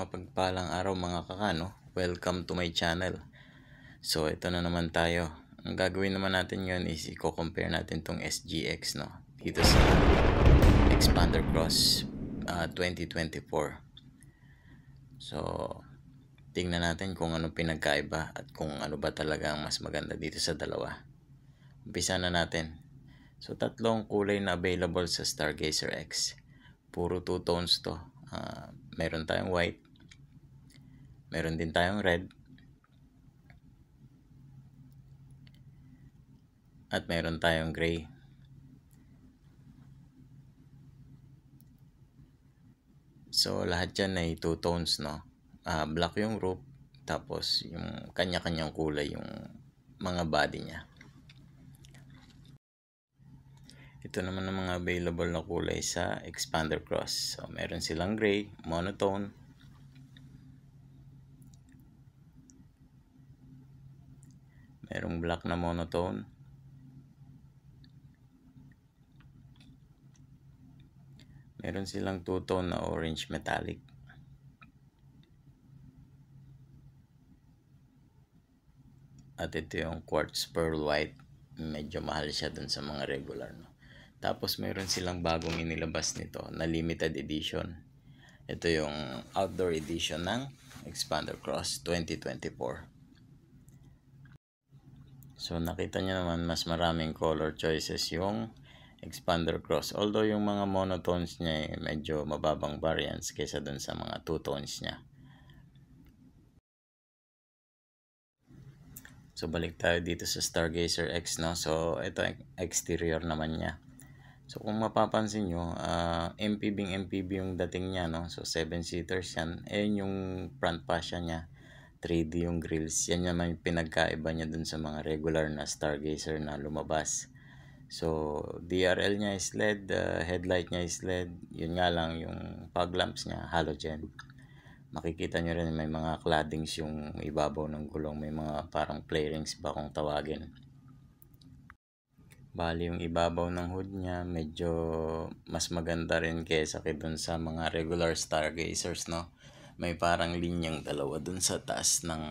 Mapagpalang araw mga kakano, welcome to my channel. So ito na naman tayo. Ang gagawin naman natin ngayon is i-compare natin tong SGX dito sa Expander Cross 2024. So tingnan natin kung ano pinagkaiba at kung ano ba talaga ang mas maganda dito sa dalawa. Umpisa na natin. So tatlong kulay na available sa Stargazer X. Puro 2 tones to. Meron tayong white, meron din tayong red, at meron tayong gray. So lahat yan ay 2 tones, black yung roof, tapos yung kanya-kanyang kulay yung mga body niya. Ito naman ang mga available na kulay sa Expander Cross. So meron silang gray, monotone, merong black na monotone, meron silang two-tone na orange metallic, at ito yung quartz pearl white. Medyo mahal siya dun sa mga regular, Tapos meron silang bagong inilabas nito na limited edition. Ito yung outdoor edition ng Expander Cross 2024. So nakita nyo naman, mas maraming color choices yung Expander Cross. Although yung mga monotones niya medyo mababang variance kaysa dun sa mga two tones niya. So balik tayo dito sa Stargazer X, So ito exterior naman niya. So kung mapapansin nyo, MPB yung dating niya, So 7-seaters yan. Yung front fascia niya, 3D yung grills. Yan naman yung pinagkaiba niya dun sa mga regular na Stargazer na lumabas. So DRL niya is LED, headlight niya is LED. Yun nga lang, yung fog lamps niya halogen. Makikita nyo rin may mga claddings yung ibabaw ng gulong. May mga parang play rings ba kung tawagin. Bali yung ibabaw ng hood niya medyo mas maganda rin kaysa dun sa mga regular Stargazers, May parang linyang dalawa dun sa taas ng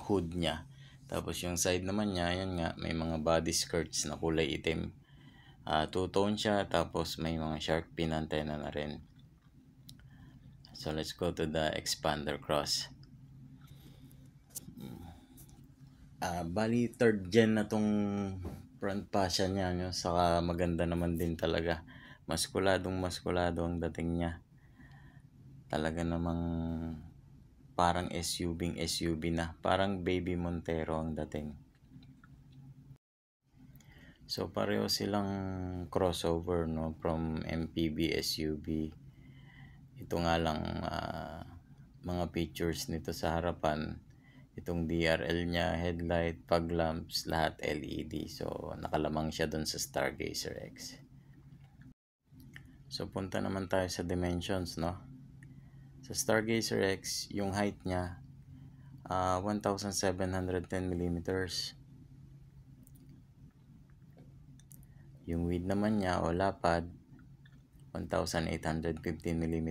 hood niya. Tapos yung side naman niya, yan nga, may mga body skirts na kulay itim. Two-tone siya, tapos may mga shark fin antenna na rin. So let's go to the Expander Cross. Bali third gen na tong front fascia niya, saka maganda naman din talaga. Maskulado ang dating niya. Talaga namang parang SUV na. Parang baby Montero ang dating. So pareho silang crossover, from MPV SUV. Ito nga lang, mga features nito sa harapan, itong DRL niya, headlight, fog lamps, lahat LED. So nakalamang siya dun sa Stargazer X. So punta naman tayo sa dimensions, Sa Stargazer X, yung height niya 1,710 mm. Yung width naman niya o lapad 1,815 mm.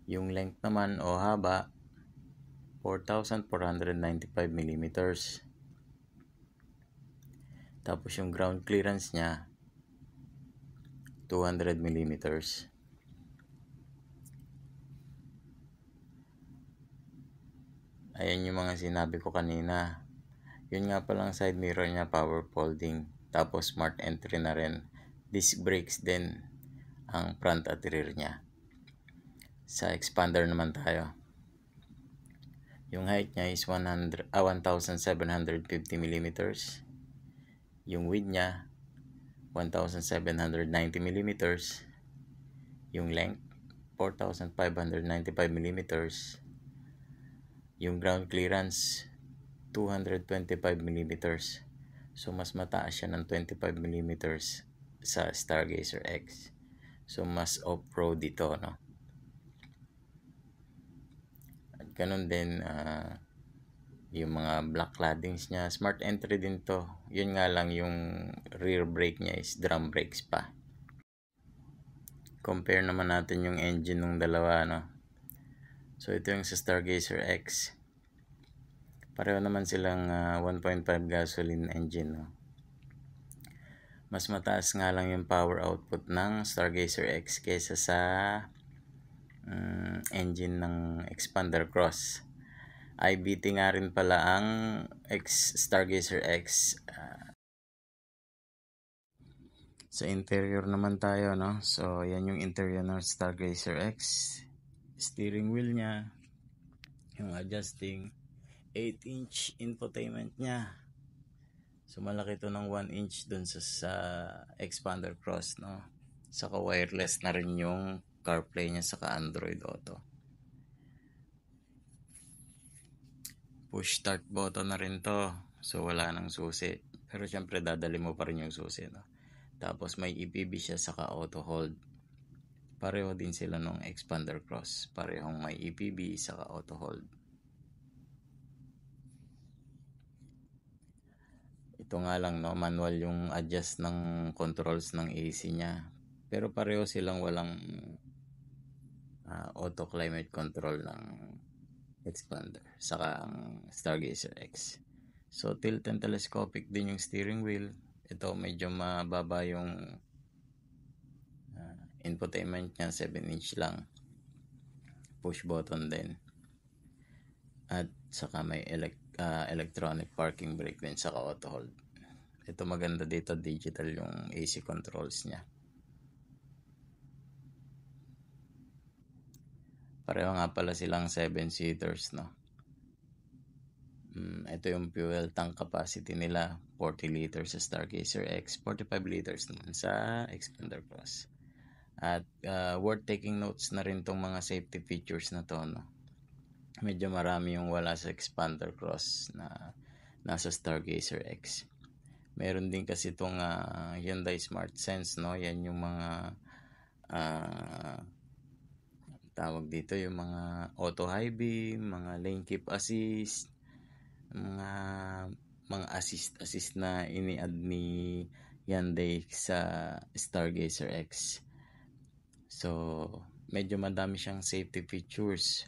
Yung length naman o haba 4,495 mm. Tapos yung ground clearance niya 200 mm. Ayan yung mga sinabi ko kanina. Yun nga palang side mirror niya, power folding. Tapos smart entry na rin. Disc brakes din ang front at rear niya. Sa Expander naman tayo. Yung height niya is 1,750 mm. Yung width niya 1,790 mm. Yung length 4,595 mm. Yung ground clearance 225 mm. So mas mataas siya ng 25 mm sa Stargazer X. So mas off-road dito, At ganun din yung mga black claddings niya, smart entry din to. Yun nga lang, yung rear brake niya is drum brakes pa. compare naman natin yung engine ng dalawa, no? So ito yung sa Stargazer X. Pareho naman silang 1.5 gasoline engine, no? Mas mataas nga lang yung power output ng Stargazer X kaysa sa engine ng Xpander Cross. IBT nga rin pala ang Stargazer X. Sa interior naman tayo, no? So yan yung interior ng Stargazer X. Steering wheel niya, yung adjusting 8-inch infotainment niya. So malaki to ng 1 inch dun sa Xpander Cross, no? Saka wireless na rin yung CarPlay niya, saka Android Auto. Push start button na rin to. So wala nang susi. Pero syempre dadali mo pa rin yung susi, no? Tapos may EPB siya, saka auto hold. Pareho din sila nung Xpander Cross. Parehong may EPB, saka auto hold. Ito nga lang, no, manual yung adjust ng controls ng AC niya. Pero pareho silang walang auto climate control ng Xpander saka ang Stargazer X. So tilt and telescopic din yung steering wheel. Ito medyo mababa yung infotainment niya, 7-inch lang. Push button din. At saka may electronic parking brake din, saka auto hold. Ito maganda dito, digital yung AC controls niya. Pareho nga pala silang 7-seaters, no? Ito yung fuel tank capacity nila, 40 liters sa Stargazer X, 45 liters naman sa Xpander Cross. At worth taking notes na rin tong mga safety features na to, no? Medyo marami yung wala sa Xpander Cross na nasa Stargazer X. Meron din kasi itong Hyundai Smart Sense, no? Yan yung mga tawag dito, yung mga auto high beam, mga lane keep assist, mga assist na ini-add ni Hyundai sa Stargazer X. So medyo madami siyang safety features,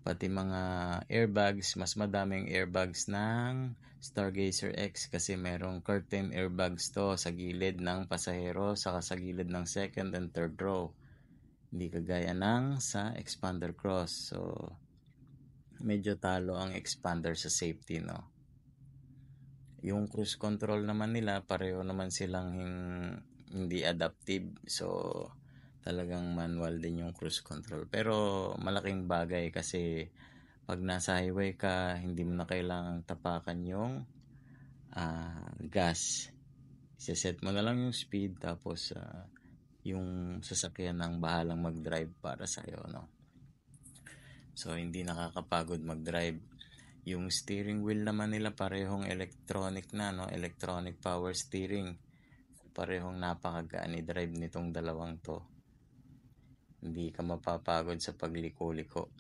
pati mga airbags. Mas madaming airbags ng Stargazer X kasi merong curtain airbags to sa gilid ng pasahero, saka sa gilid ng second and third row. Hindi kagaya ng sa Xpander Cross. So medyo talo ang Xpander sa safety, no? Yung cruise control naman nila, pareho naman silang hindi adaptive. So talagang manual din yung cruise control. Pero malaking bagay kasi pag nasa highway ka, hindi mo na kailangang tapakan yung gas. Iseset mo na lang yung speed, tapos yung sasakyan ang bahalang mag-drive para sa'yo, no? So hindi nakakapagod mag-drive. Yung steering wheel naman nila parehong electronic na, no? Electronic power steering. Parehong napakagaan i-drive nitong dalawang to. Hindi ka mapapagod sa pagliko-liko.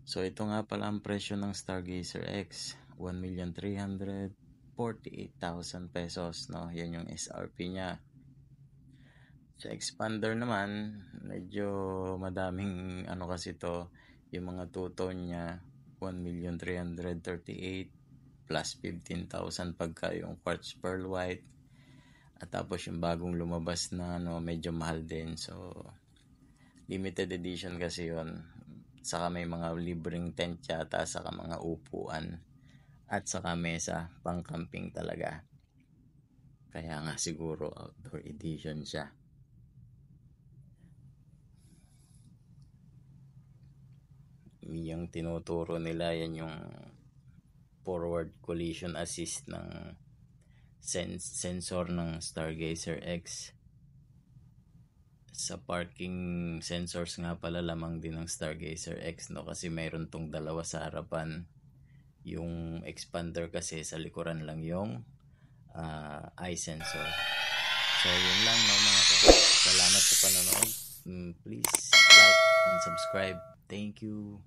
So ito nga pala ang presyo ng Stargazer X, 1,348,000 pesos, no? Yan yung SRP niya. Sa Xpander naman, medyo madaming kasi to, yung mga two-tone niya, 1,338,000 plus 15,000 pagka yung quartz pearl white. At tapos yung bagong lumabas na medyo mahal din. So limited edition kasi yun. Saka may mga libreng tent yata, saka mga upuan, at saka mesa, pang camping talaga. Kaya nga siguro outdoor edition siya. Yung tinuturo nila, yan yung forward collision assist ng sensor ng Stargazer X. Sa parking sensors nga pala, lamang din ng Stargazer X, no? Kasi mayroon tong dalawa sa harapan. Yung Xpander kasi sa likuran lang yung eye sensor. So yun lang, no, mga Salamat sa panonood. Please like and subscribe. Thank you.